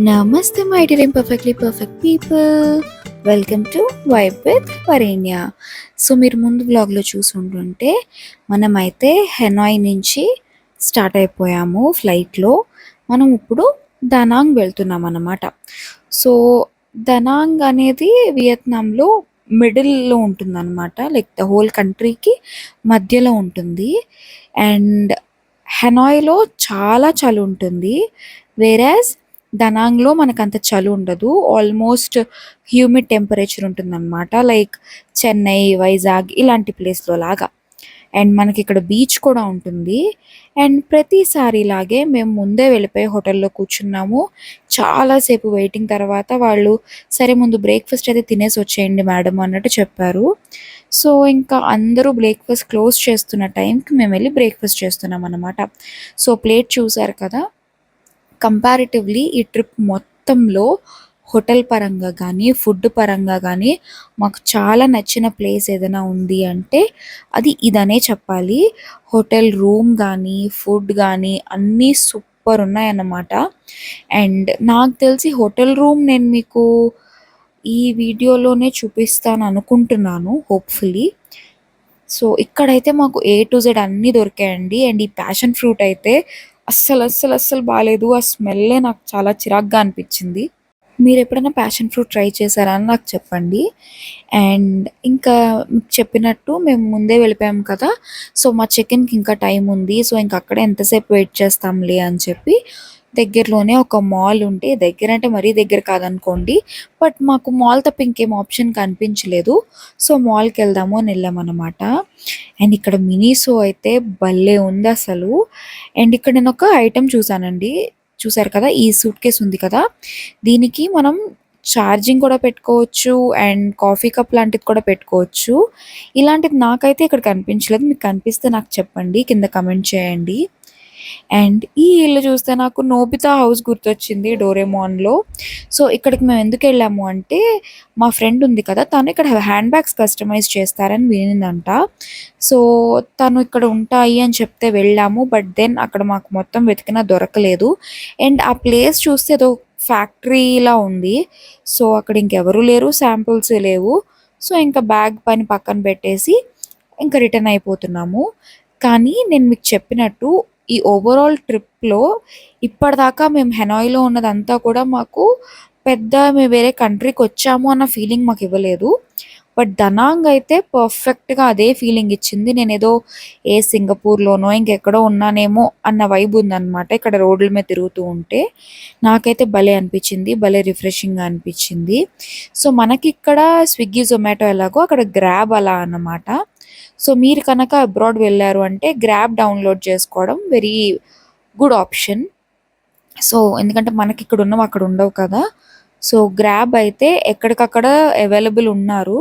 Namaste, my dear imperfectly perfect people. Welcome to vibe with Varenya. So మీరు ముందు వ్లాగ్లో చూసుంటుంటే మనమైతే హెనాయ్ నుంచి స్టార్ట్ అయిపోయాము ఫ్లైట్లో. మనం ఇప్పుడు దనాంగ్ వెళ్తున్నాం అన్నమాట. సో దనాంగ్ అనేది వియత్నాంలో మిడిల్లో ఉంటుందన్నమాట. లైక్ ద హోల్ కంట్రీకి మధ్యలో ఉంటుంది. అండ్ హెనాయ్లో చాలా చలి ఉంటుంది. వేరాజ్ దనాంగ్లో మనకంత చలి ఉండదు. ఆల్మోస్ట్ హ్యూమిడ్ టెంపరేచర్ ఉంటుందన్నమాట. లైక్ చెన్నై, వైజాగ్ ఇలాంటి ప్లేస్లో లాగా. అండ్ మనకి ఇక్కడ బీచ్ కూడా ఉంటుంది. అండ్ ప్రతిసారి ఇలాగే మేము ముందే వెళ్ళిపోయి హోటల్లో కూర్చున్నాము. చాలాసేపు వెయిటింగ్ తర్వాత వాళ్ళు సరే ముందు బ్రేక్ఫాస్ట్ అయితే తినేసి వచ్చేయండి మేడం అన్నట్టు చెప్పారు. సో ఇంకా అందరూ బ్రేక్ఫాస్ట్ క్లోజ్ చేస్తున్న టైంకి మేము వెళ్ళి బ్రేక్ఫాస్ట్ చేస్తున్నాం అన్నమాట. సో ప్లేట్ చూసారు కదా. కంపారిటివ్లీ ఈ ట్రిప్ మొత్తంలో హోటల్ పరంగా కానీ ఫుడ్ పరంగా కానీ మాకు చాలా నచ్చిన ప్లేస్ ఏదైనా ఉంది అంటే అది ఇదనే చెప్పాలి. హోటల్ రూమ్ కానీ ఫుడ్ కానీ అన్నీ సూపర్ ఉన్నాయన్నమాట. అండ్ నాకు తెలిసి హోటల్ రూమ్ నేను మీకు ఈ వీడియోలోనే చూపిస్తాను అనుకుంటున్నాను హోప్ఫుల్లీ. సో ఇక్కడైతే మాకు A to Z అన్నీ దొరికాయండి. అండ్ ఈ ప్యాషన్ ఫ్రూట్ అయితే అస్సలు బాలేదు. ఆ స్మెల్లే నాకు చాలా చిరాగ్గా అనిపించింది. మీరు ఎప్పుడైనా ప్యాషన్ ఫ్రూట్ ట్రై చేశారా అని నాకు చెప్పండి. అండ్ ఇంకా మీకు చెప్పినట్టు మేము ముందే వెళ్ళిపోయాము కదా. సో మా చెక్-ఇన్‌కి ఇంకా టైం ఉంది. సో ఇంక అక్కడే ఎంతసేపు వెయిట్ చేస్తాంలే అని చెప్పి దగ్గరలోనే ఒక మాల్ ఉంటే, దగ్గర అంటే మరీ దగ్గర కాదనుకోండి, బట్ మాకు మాల్ తప్ప ఇంకేం ఆప్షన్ కనిపించలేదు. సో మాల్‌కి వెళ్దాము అని వెళ్ళామన్నమాట. అండ్ ఇక్కడ మినీ అయితే భలే ఉంది అసలు. అండ్ ఇక్కడ నేను ఒక ఐటెం చూసానండి. చూసారు కదా, ఈ సూట్ కేస్ ఉంది కదా, దీనికి మనం ఛార్జింగ్ కూడా పెట్టుకోవచ్చు అండ్ కాఫీ కప్ లాంటిది కూడా పెట్టుకోవచ్చు. ఇలాంటిది నాకైతే ఇక్కడ కనిపించలేదు. మీకు కనిపిస్తే నాకు చెప్పండి, కింద కమెంట్ చేయండి. అండ్ ఈ ఇల్లు చూస్తే నాకు నోబితా హౌస్ గుర్తొచ్చింది డోరేమోన్లో. సో ఇక్కడికి మేము ఎందుకు వెళ్ళాము అంటే మా ఫ్రెండ్ ఉంది కదా, తను ఇక్కడ హ్యాండ్ బ్యాగ్స్ కస్టమైజ్ చేస్తారని వినిందంట. సో తను ఇక్కడ ఉంటాయి అని చెప్తే వెళ్ళాము. బట్ దెన్ అక్కడ మాకు మొత్తం వెతికినా దొరకలేదు. అండ్ ఆ ప్లేస్ చూస్తే ఏదో ఫ్యాక్టరీలా ఉంది. సో అక్కడ ఇంకెవరూ లేరు, శాంపుల్స్ లేవు. సో ఇంకా బ్యాగ్ పని పక్కన పెట్టేసి ఇంకా రిటర్న్ అయిపోతున్నాము. కానీ నేను మీకు చెప్పినట్టు ఈ ఓవరాల్ ట్రిప్‌లో ఇప్పటిదాకా మేము హెనాయ్‌లో ఉన్నదంతా కూడా మాకు పెద్ద మేము వేరే కంట్రీకి వచ్చాము అన్న ఫీలింగ్ మాకు ఇవ్వలేదు. బట్ దనాంగ్ అయితే పర్ఫెక్ట్‌గా అదే ఫీలింగ్ ఇచ్చింది. నేనేదో సింగపూర్‌లోనో ఇంకెక్కడో ఉన్నానేమో అన్న వైబ్ ఉందన్నమాట ఇక్కడ రోడ్ల మీద తిరుగుతూ ఉంటే. నాకైతే భలే అనిపించింది. భలే రిఫ్రెషింగ్‌గా అనిపించింది. సో మనకిక్కడ స్విగ్గీ, జొమాటో ఎలాగో అక్కడ గ్రాబ్ అలా అన్నమాట. సో మీరు కనుక అబ్రాడ్ వెళ్ళారు అంటే గ్రాబ్ డౌన్లోడ్ చేసుకోవడం వెరీ గుడ్ ఆప్షన్. సో ఎందుకంటే మనకి ఇక్కడ ఉన్నవి అక్కడ ఉండవు కదా. సో గ్రాబ్ అయితే ఎక్కడికక్కడ అవైలబుల్ ఉన్నారు.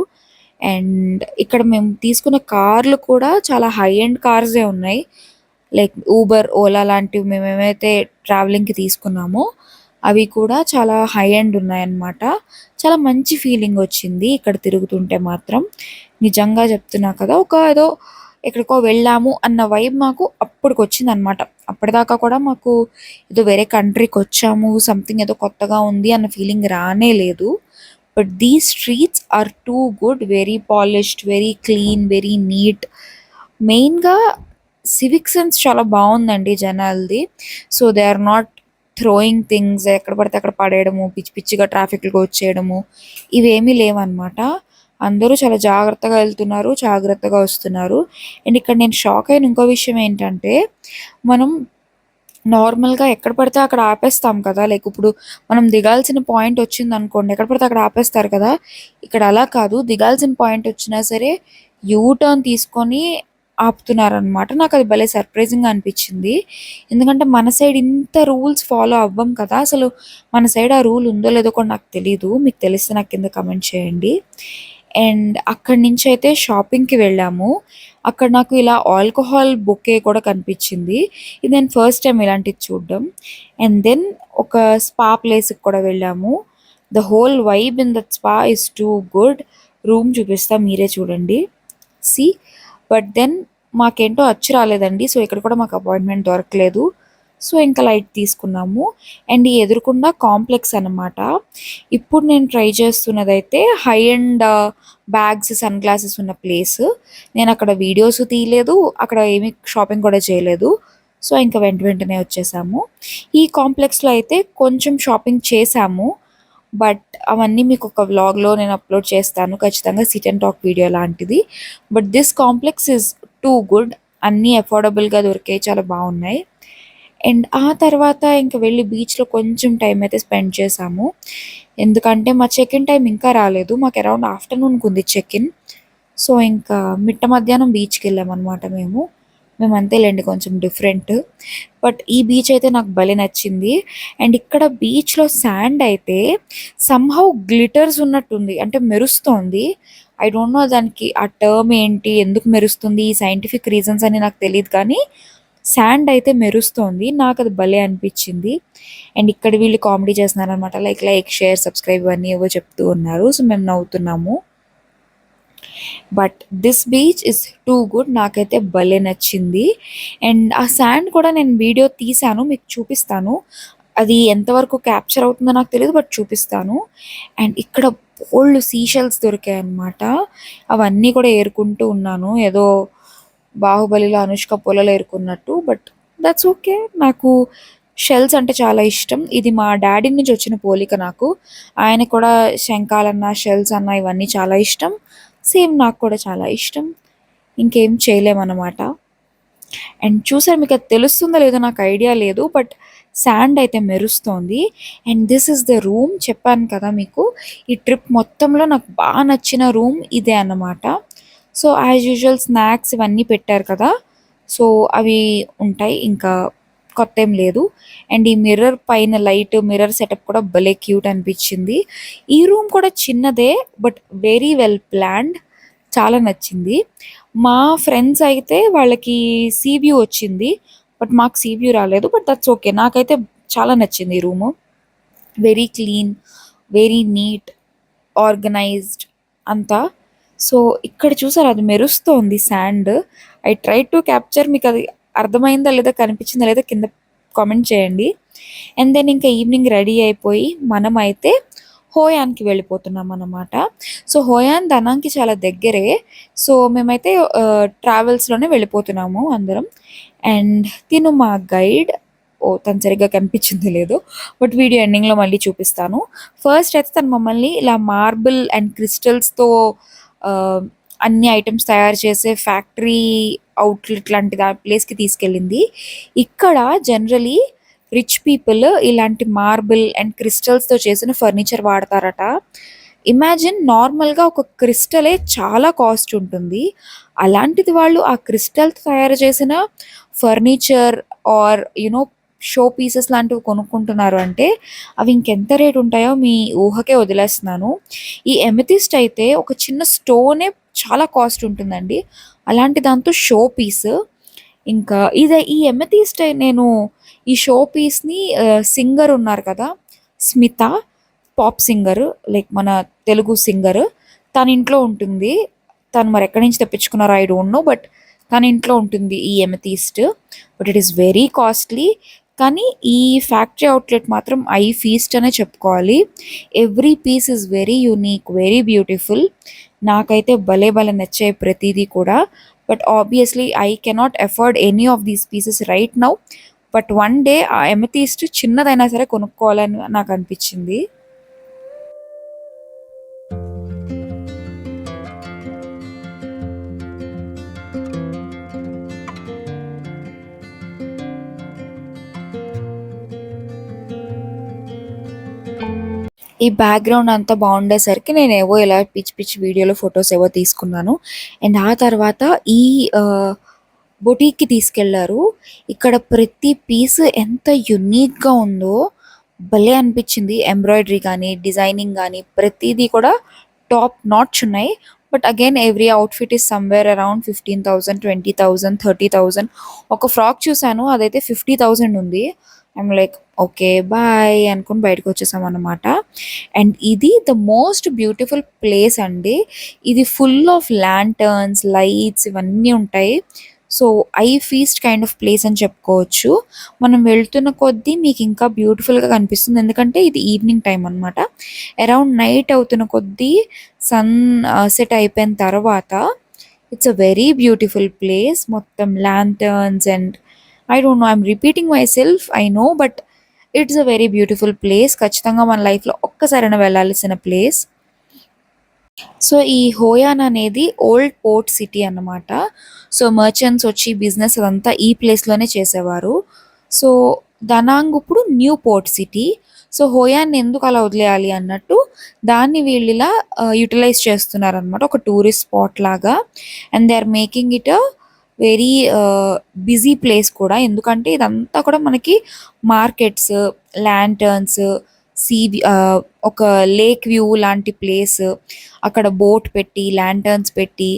అండ్ ఇక్కడ మేము తీసుకున్న కార్లు కూడా చాలా హై ఎండ్ కార్సే ఉన్నాయి. లైక్ ఊబర్, ఓలా లాంటివి మేము ఏమైతే ట్రావెలింగ్‌కి తీసుకున్నామో అవి కూడా చాలా హై ఎండ్ ఉన్నాయన్నమాట. చాలా మంచి ఫీలింగ్ వచ్చింది ఇక్కడ తిరుగుతుంటే మాత్రం. నిజంగా చెప్తున్నా కదా, ఒక ఏదో ఎక్కడికో వెళ్ళాము అన్న వైబ్ మాకు అప్పటికొచ్చిందనమాట. అప్పటిదాకా కూడా మాకు ఏదో వేరే కంట్రీకి వచ్చాము, సంథింగ్ ఏదో కొత్తగా ఉంది అన్న ఫీలింగ్ రానే లేదు. But these streets are too good, very polished, very clean, very neat. మెయిన్‌గా సివిక్ సెన్స్ చాలా బావుందండి జనాలది. So they are not throwing things, ఎక్కడ పడితే అక్కడ పడేయడము, పిచ్చి పిచ్చిగా ట్రాఫిక్‌లో వచ్చేయడము ఇవేమీ లేవన్నమాట. అందరూ చాలా జాగ్రత్తగా వెళ్తున్నారు, జాగ్రత్తగా వస్తున్నారు. అండ్ ఇక్కడ నేను షాక్ అయిన ఇంకో విషయం ఏంటంటే, మనం నార్మల్‌గా ఎక్కడ పడితే అక్కడ ఆపేస్తాం కదా. లైక్ ఇప్పుడు మనం దిగాల్సిన పాయింట్ వచ్చిందనుకోండి, ఎక్కడ పడితే అక్కడ ఆపేస్తారు కదా. ఇక్కడ అలా కాదు, దిగాల్సిన పాయింట్ వచ్చినా సరే యూ టర్న్ తీసుకొని ఆపుతున్నారనమాట. నాకది భలే సర్ప్రైజింగ్‌గా అనిపించింది. ఎందుకంటే మన సైడ్ ఇంత రూల్స్ ఫాలో అవ్వం కదా. అసలు మన సైడ్ ఆ రూల్ ఉందో లేదో కూడా నాకు తెలీదు. మీకు తెలిస్తే నాకు కింద కమెంట్ చేయండి. అండ్ అక్కడి నుంచయితే షాపింగ్‌కి వెళ్ళాము. అక్కడ నాకు ఇలా ఆల్కహాల్ బొకే కూడా కనిపించింది. ఇది నేను ఫస్ట్ టైం ఇలాంటిది చూడడం. అండ్ దెన్ ఒక స్పా ప్లేస్‌కి కూడా వెళ్ళాము. The whole vibe in that spa is too good. Room చూపిస్తా, మీరే చూడండి. సీ. బట్ దెన్ మాకేంటో అచ్చు రాలేదండి. సో ఇక్కడ కూడా మాకు అపాయింట్మెంట్ దొరకలేదు. సో ఇంకా లైట్ తీసుకున్నాము. అండ్ ఈ ఎదురుకుండా కాంప్లెక్స్ అనమాట. ఇప్పుడు నేను ట్రై చేస్తున్నదైతే high end bags, sun glasses ఉన్న ప్లేస్. నేను అక్కడ వీడియోస్ తీయలేదు, అక్కడ ఏమి షాపింగ్ కూడా చేయలేదు. సో ఇంకా వెంటనే వచ్చేసాము. ఈ కాంప్లెక్స్లో అయితే కొంచెం షాపింగ్ చేశాము, బట్ అవన్నీ మీకు ఒక వ్లాగ్లో నేను అప్లోడ్ చేస్తాను ఖచ్చితంగా, సిట్ అండ్ టాక్ వీడియో లాంటిది. But this complex is too good. అన్నీ అఫోర్డబుల్గా దొరికాయి, చాలా బాగున్నాయి. అండ్ ఆ తర్వాత ఇంక వెళ్ళి బీచ్లో కొంచెం టైం అయితే స్పెండ్ చేసాము. ఎందుకంటే మా చెక్ ఇన్ టైం ఇంకా రాలేదు, మాకు అరౌండ్ ఆఫ్టర్నూన్కి ఉంది చెక్ ఇన్. సో ఇంకా మిట్ట మధ్యాహ్నం బీచ్కి వెళ్ళామన్నమాట మేము అంతేలేండి, కొంచెం డిఫరెంట్. బట్ ఈ బీచ్ అయితే నాకు భలే నచ్చింది. అండ్ ఇక్కడ బీచ్లో శాండ్ అయితే సమ్హౌ గ్లిటర్స్ ఉన్నట్టుంది, అంటే మెరుస్తోంది. ఐ డోంట్ నో దానికి ఆ టర్మ్ ఏంటి, ఎందుకు మెరుస్తుంది, ఈ సైంటిఫిక్ రీజన్స్ అని నాకు తెలియదు, కానీ శాండ్ అయితే మెరుస్తోంది. నాకు అది భలే అనిపించింది. అండ్ ఇక్కడ వీళ్ళు కామెడీ చేస్తున్నారు అనమాట, లైక్ షేర్ సబ్స్క్రైబ్ అన్నీ ఏవో చెప్తూ ఉన్నారు. సో మేము నవ్వుతున్నాము. But this beach is too good, నాకైతే భలే నచ్చింది. అండ్ ఆ శాండ్ కూడా నేను వీడియో తీసాను, మీకు చూపిస్తాను. అది ఎంతవరకు క్యాప్చర్ అవుతుందో నాకు తెలియదు, బట్ చూపిస్తాను. అండ్ ఇక్కడ బోల్డ్ సీషెల్స్ దొరికాయి అనమాట. అవన్నీ కూడా ఏరుకుంటూ ఉన్నాను, ఏదో బాహుబలిలో అనుష్క పొలలో ఏరుకున్నట్టు. బట్ దట్స్ ఓకే, నాకు షెల్స్ అంటే చాలా ఇష్టం. ఇది మా డాడీ నుంచి వచ్చిన పోలిక నాకు. ఆయన కూడా శంఖాలన్న, షెల్స్ అన్న ఇవన్నీ చాలా ఇష్టం. సేమ్ నాకు కూడా చాలా ఇష్టం. ఇంకేం చేయలేమన్నమాట. అండ్ చూసారు, మీకు అది తెలుస్తుందో లేదో నాకు ఐడియా లేదు, బట్ శాండ్ అయితే మెరుస్తోంది. And this is the room. చెప్పాను కదా మీకు, ఈ ట్రిప్ మొత్తంలో నాకు బాగా నచ్చిన రూమ్ ఇదే అన్నమాట. సో యాజ్ యూజువల్ స్నాక్స్ ఇవన్నీ పెట్టారు కదా, సో అవి ఉంటాయి, ఇంకా కొత్త ఏం లేదు. అండ్ ఈ మిర్రర్ పైన లైట్, మిర్రర్ సెటప్ కూడా భలే క్యూట్ అనిపించింది. ఈ రూమ్ కూడా చిన్నదే, బట్ వెరీ వెల్ ప్లాన్డ్, చాలా నచ్చింది. మా ఫ్రెండ్స్ అయితే వాళ్ళకి సీ వ్యూ వచ్చింది, బట్ మాకు సీ వ్యూ రాలేదు. బట్ దట్స్ ఓకే, నాకైతే చాలా నచ్చింది ఈ room. Very clean, very neat, organised అంతా. సో ఇక్కడ చూసారు, అది మెరుస్తోంది శాండ్. ఐ ట్రై టు క్యాప్చర్, మీకు అది అర్థమైందా లేదా, కనిపించిందా లేదా కింద కామెంట్ చేయండి. అండ్ దెన్ ఇంకా ఈవినింగ్ రెడీ అయిపోయి మనమైతే హోయాన్కి వెళ్ళిపోతున్నాం అన్నమాట. సో హోయాన్ దనాంకి చాలా దగ్గరే. సో మేమైతే ట్రావెల్స్లోనే వెళ్ళిపోతున్నాము అందరం. అండ్ తిను మా గైడ్. తను సరిగ్గా కనిపించింది లేదు, బట్ వీడియో ఎండింగ్లో మళ్ళీ చూపిస్తాను. ఫస్ట్ అయితే తను మమ్మల్ని ఇలా మార్బుల్ అండ్ క్రిస్టల్స్తో అన్ని ఐటమ్స్ తయారు చేసే ఫ్యాక్టరీ అవుట్లెట్ లాంటి ప్లేస్కి తీసుకెళ్ళింది. ఇక్కడ జనరలీ రిచ్ పీపుల్ ఇలాంటి మార్బుల్ అండ్ క్రిస్టల్స్తో చేసిన ఫర్నిచర్ వాడతారట. ఇమాజిన్, నార్మల్గా ఒక క్రిస్టలే చాలా కాస్ట్ ఉంటుంది, అలాంటిది వాళ్ళు ఆ క్రిస్టల్ తయారు చేసిన furniture or you know show pieces లాంటివి కొనుక్కుంటున్నారు అంటే అవి ఇంకెంత రేట్ ఉంటాయో మీ ఊహకే వదిలేస్తున్నాను. ఈ ఎమెథిస్ట్ అయితే ఒక చిన్న స్టోనే చాలా కాస్ట్ ఉంటుందండి, అలాంటి దాంతో షో పీస్. ఇంకా ఈ ఎమెథిస్ట్ నేను ఈ షో పీస్ని సింగర్ ఉన్నారు కదా స్మిత, పాప్ సింగర్, లైక్ మన తెలుగు సింగర్, తన ఇంట్లో ఉంటుంది. తను మరి ఎక్కడి నుంచి తెప్పించుకున్నారో ఐ డోంట్ నో, బట్ తన ఇంట్లో ఉంటుంది ఈ amethyst. But it is very costly. కానీ ఈ ఫ్యాక్టరీ అవుట్లెట్ మాత్రం ఐ ఫీస్ట్ అనే చెప్పుకోవాలి. Every piece is very unique, very beautiful. నాకైతే భలే నచ్చాయి ప్రతిదీ కూడా. But obviously I cannot afford any of these pieces right now. But one day ఆ ఎమెథిస్ట్ చిన్నదైనా సరే కొనుక్కోవాలని నాకు అనిపించింది. ఈ బ్యాక్గ్రౌండ్ అంతా బాగుండేసరికి నేను ఏవో ఇలా పిచ్చి పిచ్చి వీడియోలో ఫొటోస్ ఏవో తీసుకున్నాను. అండ్ ఆ తర్వాత ఈ బొటీక్కి తీసుకెళ్లారు. ఇక్కడ ప్రతి పీస్ ఎంత యునిక్గా ఉందో భలే అనిపించింది. ఎంబ్రాయిడరీ కానీ, డిజైనింగ్ కానీ ప్రతిదీ కూడా టాప్ నాచ్ ఉన్నాయి. But again every outfit is somewhere around 15,000, 20,000, 30,000. ఒక ఫ్రాక్ చూసాను, అదైతే 50,000 ఉంది. ఐమ్ లైక్ ఓకే బాయ్ అనుకుని బయటకు వచ్చేసాం అన్నమాట. అండ్ ఇది ద మోస్ట్ బ్యూటిఫుల్ ప్లేస్ అండి. ఇది ఫుల్ ఆఫ్ ల్యాంటర్న్స్, లైట్స్ ఇవన్నీ ఉంటాయి. So I feast kind of place అని చెప్పుకోవచ్చు. మనం వెళ్తున్న కొద్దీ మీకు ఇంకా బ్యూటిఫుల్గా కనిపిస్తుంది, ఎందుకంటే ఇది ఈవినింగ్ టైం అనమాట. అరౌండ్ నైట్ అవుతున్న కొద్దీ సన్ సెట్ అయిపోయిన తర్వాత it's a very beautiful place. మొత్తం lanterns and I don't know, I'm repeating myself, I know, but it's a very beautiful place. ఖచ్చితంగా మన లైఫ్లో ఒక్కసారైనా వెళ్ళాల్సిన ప్లేస్. సో ఈ హోయాన్ అనేది ఓల్డ్ పోర్ట్ సిటీ అన్నమాట. సో మర్చెంట్స్ వచ్చి బిజినెస్ అదంతా ఈ ప్లేస్లోనే చేసేవారు. సో దనాంగ్ ఇప్పుడు new port city. So Hoi An ఎందుకు అలా వదిలేయాలి అన్నట్టు దాన్ని వీళ్ళు ఇలా యూటిలైజ్ చేస్తున్నారు అనమాట, ఒక టూరిస్ట్ స్పాట్ లాగా. And they are making it a very busy place కూడా, ఎందుకంటే ఇదంతా కూడా మనకి మార్కెట్స్, ల్యాంటర్న్స్, సీ ఒక లేక్ వ్యూ లాంటి ప్లేస్. అక్కడ బోట్ పెట్టి ల్యాంటర్న్స్ పెట్టి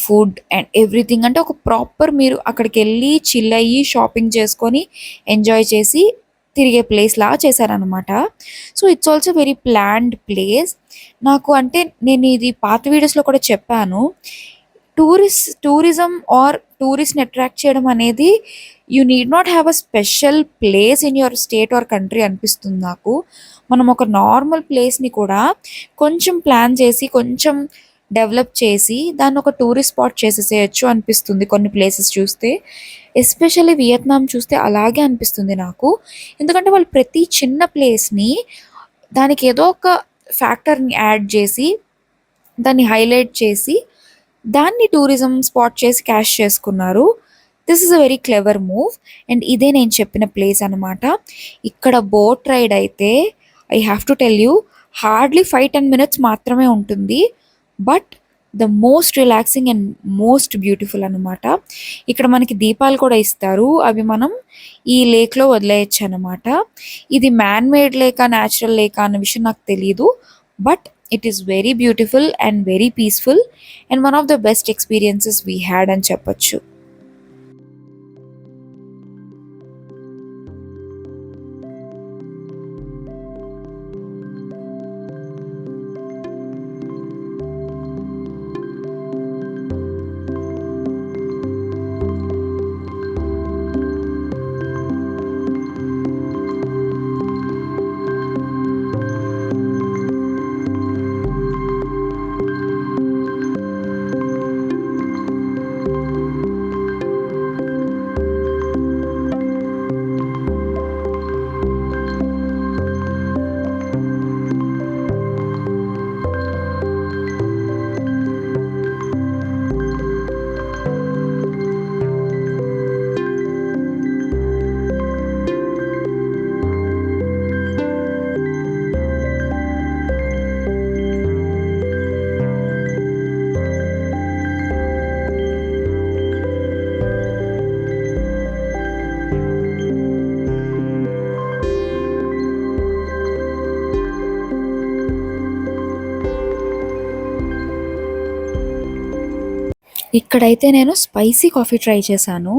ఫుడ్ అండ్ ఎవ్రీథింగ్, అంటే ఒక ప్రాపర్ మీరు అక్కడికి వెళ్ళి చిల్ అయ్యి షాపింగ్ చేసుకొని ఎంజాయ్ చేసి తిరిగే ప్లేస్ లాగా చేశారనమాట. So it's also very planned place. నాకు అంటే నేను ఇది పాత వీడియోస్లో కూడా చెప్పాను, టూరిజం ఆర్ టూరిస్ట్ని అట్రాక్ట్ చేయడం అనేది you need not have a special place in your state or country అనిపిస్తుంది నాకు. మనం ఒక నార్మల్ ప్లేస్ని కూడా కొంచెం ప్లాన్ చేసి కొంచెం డెవలప్ చేసి దాన్ని ఒక టూరిస్ట్ స్పాట్ చేసేసేయచ్చు అనిపిస్తుంది కొన్ని ప్లేసెస్ చూస్తే. ఎస్పెషల్లీ వియత్నాం చూస్తే అలాగే అనిపిస్తుంది నాకు, ఎందుకంటే వాళ్ళు ప్రతి చిన్న ప్లేస్ని దానికి ఏదో ఒక ఫ్యాక్టర్ని యాడ్ చేసి దాన్ని హైలైట్ చేసి దాన్ని టూరిజం స్పాట్ చేసి క్యాష్ చేసుకున్నారు. This is a very clever move. And ఇదే నేను చెప్పిన ప్లేస్ అనమాట. ఇక్కడ బోట్ రైడ్ అయితే I have to tell you, hardly 5-10 minutes మాత్రమే ఉంటుంది, but the most relaxing and most beautiful అనమాట. ఇక్కడ మనకి దీపాలు కూడా ఇస్తారు, అవి మనం ఈ లేక్లో వదిలేయచ్చు అనమాట. ఇది మ్యాన్ మేడ్ లేకా న్యాచురల్ లేకా అన్న విషయం నాకు తెలియదు, but it is very beautiful and very peaceful and one of the best experiences we had అని చెప్పొచ్చు. ఇక్కడైతే నేను స్పైసీ కాఫీ ట్రై చేశాను.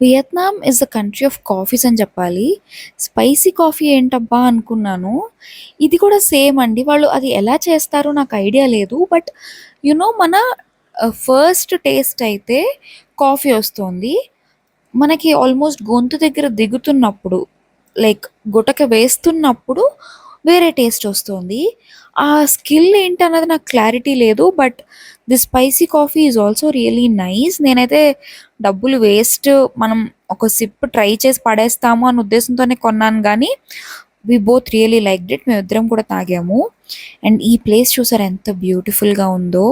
Vietnam is the country of coffees అని చెప్పాలి. స్పైసీ కాఫీ ఏంటబ్బా అనుకున్నాను. ఇది కూడా సేమ్ అండి, వాళ్ళు అది ఎలా చేస్తారో నాకు ఐడియా లేదు, బట్ మన ఫస్ట్ టేస్ట్ అయితే కాఫీ వస్తుంది మనకి ఆల్మోస్ట్ గొంతు దగ్గర దిగుతున్నప్పుడు, లైక్ గుటక వేస్తున్నప్పుడు వేరే టేస్ట్ వస్తుంది. ఆ స్కిల్ ఏంటన్నది నాకు క్లారిటీ లేదు, but the spicy coffee is also really nice. నేనైతే డబ్బులు వేస్ట్, మనం ఒక సిప్ ట్రై చేసి పడేస్తాము అన్న ఉద్దేశంతోనే కొన్నాను, కానీ we both really like it. మేమిద్దరం కూడా తాగాము. అండ్ ఈ ప్లేస్ చూసారు ఎంత బ్యూటిఫుల్గా ఉందో.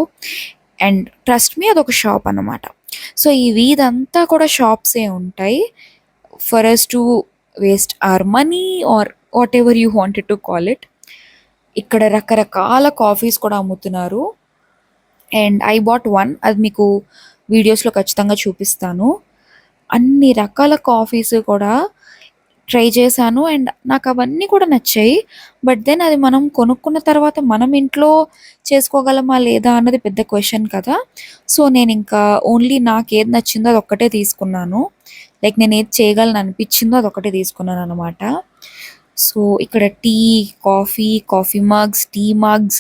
అండ్ ట్రస్ట్ మీ, అదొక షాప్ అన్నమాట. సో ఈ వీధంతా కూడా షాప్సే ఉంటాయి for us to waste our money or whatever you wanted to call it. ఇక్కడ రకరకాల కాఫీస్ కూడా అమ్ముతున్నారు. అండ్ ఐ బాట్ వన్, అది మీకు వీడియోస్లో ఖచ్చితంగా చూపిస్తాను. అన్ని రకాల కాఫీస్ కూడా ట్రై చేశాను అండ్ నాకు అవన్నీ కూడా నచ్చాయి. బట్ దెన్ అది మనం కొనుక్కున్న తర్వాత మనం ఇంట్లో చేసుకోగలమా లేదా అన్నది పెద్ద క్వశ్చన్ కదా. సో నేను ఇంకా ఓన్లీ నాకు ఏది నచ్చిందో అది ఒక్కటే తీసుకున్నాను, లైక్ నేను ఏది చేయగలను అనిపించిందో అది ఒకటే తీసుకున్నాను అనమాట. సో ఇక్కడ tea, coffee mugs, tea mugs,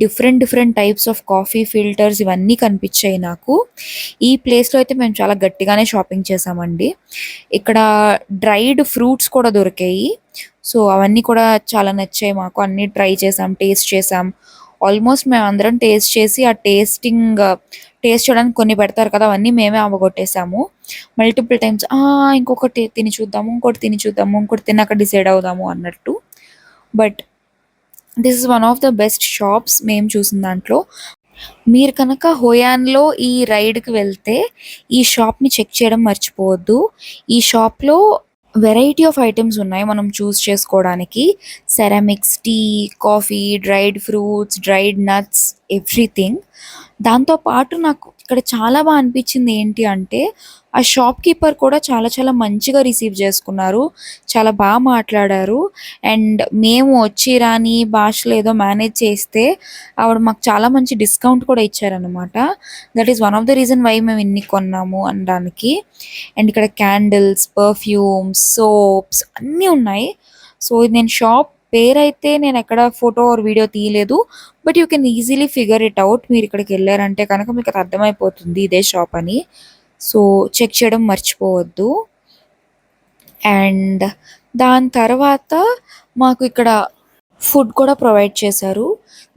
different different types of coffee filters ఇవన్నీ కనిపించాయి నాకు. ఈ ప్లేస్లో అయితే మేము చాలా గట్టిగానే షాపింగ్ చేసామండి. ఇక్కడ డ్రైడ్ ఫ్రూట్స్ కూడా దొరికాయి. సో అవన్నీ కూడా చాలా నచ్చాయి మాకు. అన్నీ ట్రై చేసాం, టేస్ట్ చేసాం. ఆల్మోస్ట్ మేము అందరం టేస్ట్ చేసి ఆ టేస్ట్ చేయడానికి కొన్ని పెడతారు కదా, అవన్నీ మేమే అవ్వగొట్టేసాము మల్టిపుల్ టైమ్స్. ఇంకొకటి తిని చూద్దాము, ఇంకోటి తిని చూద్దాము, ఇంకోటి తిన్నాక డిసైడ్ అవుదాము అన్నట్టు. But this is one of the best shops మేము చూసిన దాంట్లో. మీరు కనుక హోయాన్లో ఈ రైడ్కి వెళ్తే ఈ షాప్ని చెక్ చేయడం మర్చిపోవద్దు. ఈ షాప్లో వెరైటీ ఆఫ్ ఐటమ్స్ ఉన్నాయి మనం చూస్ చేసుకోవడానికి. Ceramics, tea, coffee, dried fruits, dried nuts, everything. దాంతో పాటు నాకు ఇక్కడ చాలా బాగా అనిపించింది ఏంటి అంటే, ఆ షాప్ కీపర్ కూడా చాలా చాలా మంచిగా రిసీవ్ చేసుకున్నారు, చాలా బాగా మాట్లాడారు. అండ్ మేము వచ్చి రాని భాషలో ఏదో మేనేజ్ చేస్తే ఆవిడ మాకు చాలా మంచి డిస్కౌంట్ కూడా ఇచ్చారనమాట. That is one of the reason why మేము ఇన్ని కొన్నాము అనడానికి. అండ్ ఇక్కడ క్యాండిల్స్, పర్ఫ్యూమ్స్, సోప్స్ అన్నీ ఉన్నాయి. సో ఇది నేను షాప్ పేరైతే నేను ఎక్కడ ఫోటో ఆర్ వీడియో తీయలేదు, but you can easily figure it out. మీరు ఇక్కడికి వెళ్ళారంటే కనుక మీకు అది అర్థమైపోతుంది ఇదే షాప్ అని. సో చెక్ చేయడం మర్చిపోవద్దు. అండ్ దాని తర్వాత మాకు ఇక్కడ ఫుడ్ కూడా ప్రొవైడ్ చేశారు.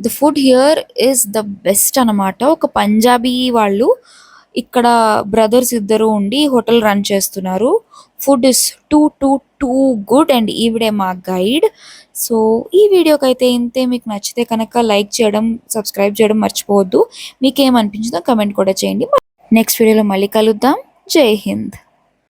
The food here is the best అనమాట. ఒక పంజాబీ వాళ్ళు ఇక్కడ బ్రదర్స్ ఇద్దరు ఉండి హోటల్ రన్ చేస్తున్నారు. Food is two two too good. And ఈవిడే మా గైడ్. సో ఈ వీడియోకి అయితే ఇంతే. మీకు నచ్చితే కనుక లైక్ చేయడం, సబ్స్క్రైబ్ చేయడం మర్చిపోవద్దు. మీకేమనిపించిందో కమెంట్ కూడా చేయండి. నెక్స్ట్ వీడియోలో మళ్ళీ కలుద్దాం. జై హింద్.